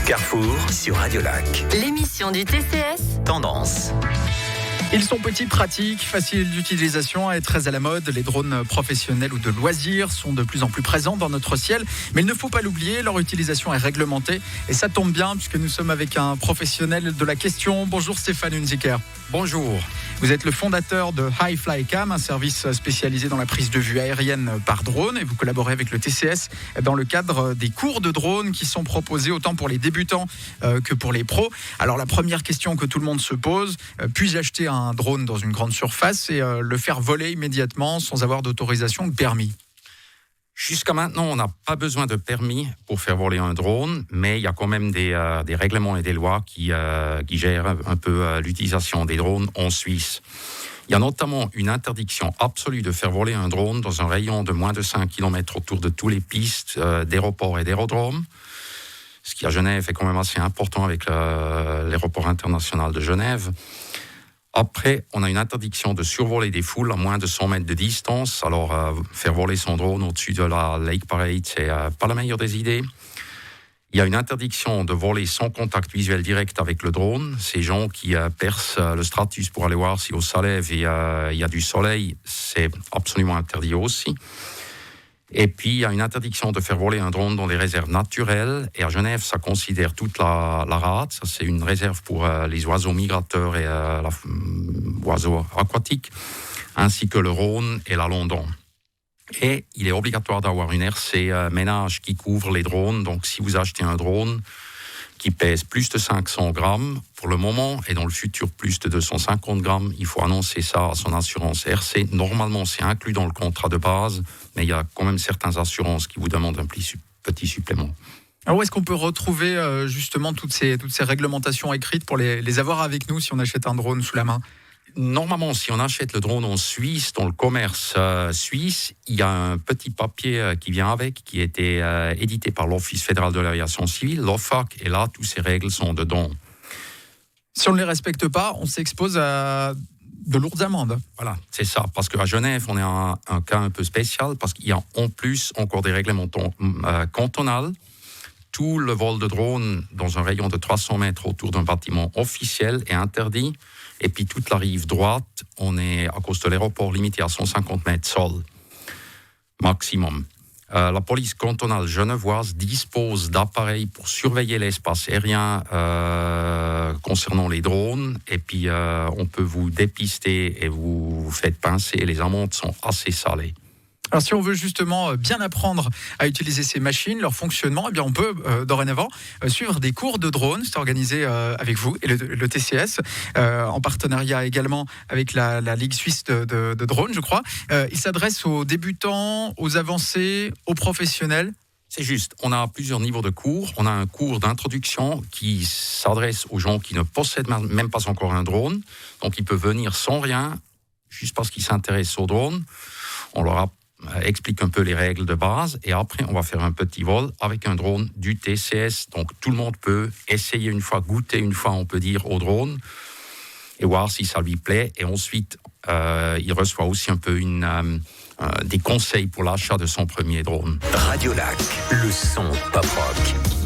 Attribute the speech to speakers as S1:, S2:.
S1: Carrefour sur Radio Lac.
S2: L'émission du TCS.
S1: Tendance.
S3: Ils sont petits, pratiques, faciles d'utilisation et très à la mode. Les drones professionnels ou de loisirs sont de plus en plus présents dans notre ciel. Mais il ne faut pas l'oublier, leur utilisation est réglementée. Et ça tombe bien puisque nous sommes avec un professionnel de la question. Bonjour Stéphane Hunziker.
S4: Bonjour.
S3: Vous êtes le fondateur de High Fly Cam, un service spécialisé dans la prise de vue aérienne par drone. Et vous collaborez avec le TCS dans le cadre des cours de drone qui sont proposés autant pour les débutants que pour les pros. Alors la première question que tout le monde se pose, puis-je acheter un drone dans une grande surface et le faire voler immédiatement sans avoir d'autorisation ou de permis?
S4: Jusqu'à maintenant, on n'a pas besoin de permis pour faire voler un drone, mais il y a quand même des règlements et des lois qui gèrent un peu l'utilisation des drones en Suisse. Il y a notamment une interdiction absolue de faire voler un drone dans un rayon de moins de 5 km autour de toutes les pistes d'aéroports et d'aérodromes. Ce qui à Genève est quand même assez important avec l'aéroport international de Genève. Après, on a une interdiction de survoler des foules à moins de 100 mètres de distance. Alors, faire voler son drone au-dessus de la Lake Parade, c'est pas la meilleure des idées. Il y a une interdiction de voler sans contact visuel direct avec le drone. Ces gens qui percent le stratus pour aller voir si au Salève il y a du soleil, c'est absolument interdit aussi. Et puis, il y a une interdiction de faire voler un drone dans des réserves naturelles. Et à Genève, ça considère toute la rade. Ça, c'est une réserve pour les oiseaux migrateurs et les oiseaux aquatiques, ainsi que le Rhône et la London. Et il est obligatoire d'avoir une RC ménage qui couvre les drones. Donc, si vous achetez un drone qui pèse plus de 500 grammes pour le moment et dans le futur plus de 250 grammes, il faut annoncer ça à son assurance RC. Normalement, c'est inclus dans le contrat de base, mais il y a quand même certaines assurances qui vous demandent un petit supplément.
S3: Alors où est-ce qu'on peut retrouver justement toutes ces réglementations écrites pour les avoir avec nous si on achète un drone sous la main?
S4: Normalement, si on achète le drone en Suisse, dans le commerce suisse, il y a un petit papier qui vient avec, qui a été édité par l'Office fédéral de l'aviation civile, l'OFAC, et là, toutes ces règles sont dedans.
S3: Si on ne les respecte pas, on s'expose à de lourdes amendes.
S4: Voilà, c'est ça. Parce qu'à Genève, on est un cas un peu spécial, parce qu'il y a en plus encore des règlements cantonales. Tout le vol de drone dans un rayon de 300 mètres autour d'un bâtiment officiel est interdit. Et puis toute la rive droite, on est, à cause de l'aéroport, limité à 150 mètres sol maximum. La police cantonale genevoise dispose d'appareils pour surveiller l'espace aérien concernant les drones. Et puis on peut vous dépister et vous faites pincer. Les amendes sont assez salées.
S3: Alors si on veut justement bien apprendre à utiliser ces machines, leur fonctionnement, eh bien on peut dorénavant suivre des cours de drone. C'est organisé avec vous et le TCS, en partenariat également avec la Ligue suisse de drone, je crois. Il s'adresse aux débutants, aux avancés, aux professionnels.
S4: C'est juste, on a plusieurs niveaux de cours. On a un cours d'introduction qui s'adresse aux gens qui ne possèdent même pas encore un drone. Donc ils peuvent venir sans rien, juste parce qu'ils s'intéressent au drone. On leur explique un peu les règles de base et après on va faire un petit vol avec un drone du TCS. Donc tout le monde peut essayer une fois, goûter une fois, on peut dire, au drone et voir si ça lui plaît. Et ensuite, il reçoit aussi un peu des conseils pour l'achat de son premier drone.
S1: Radio Lac, le son pop rock.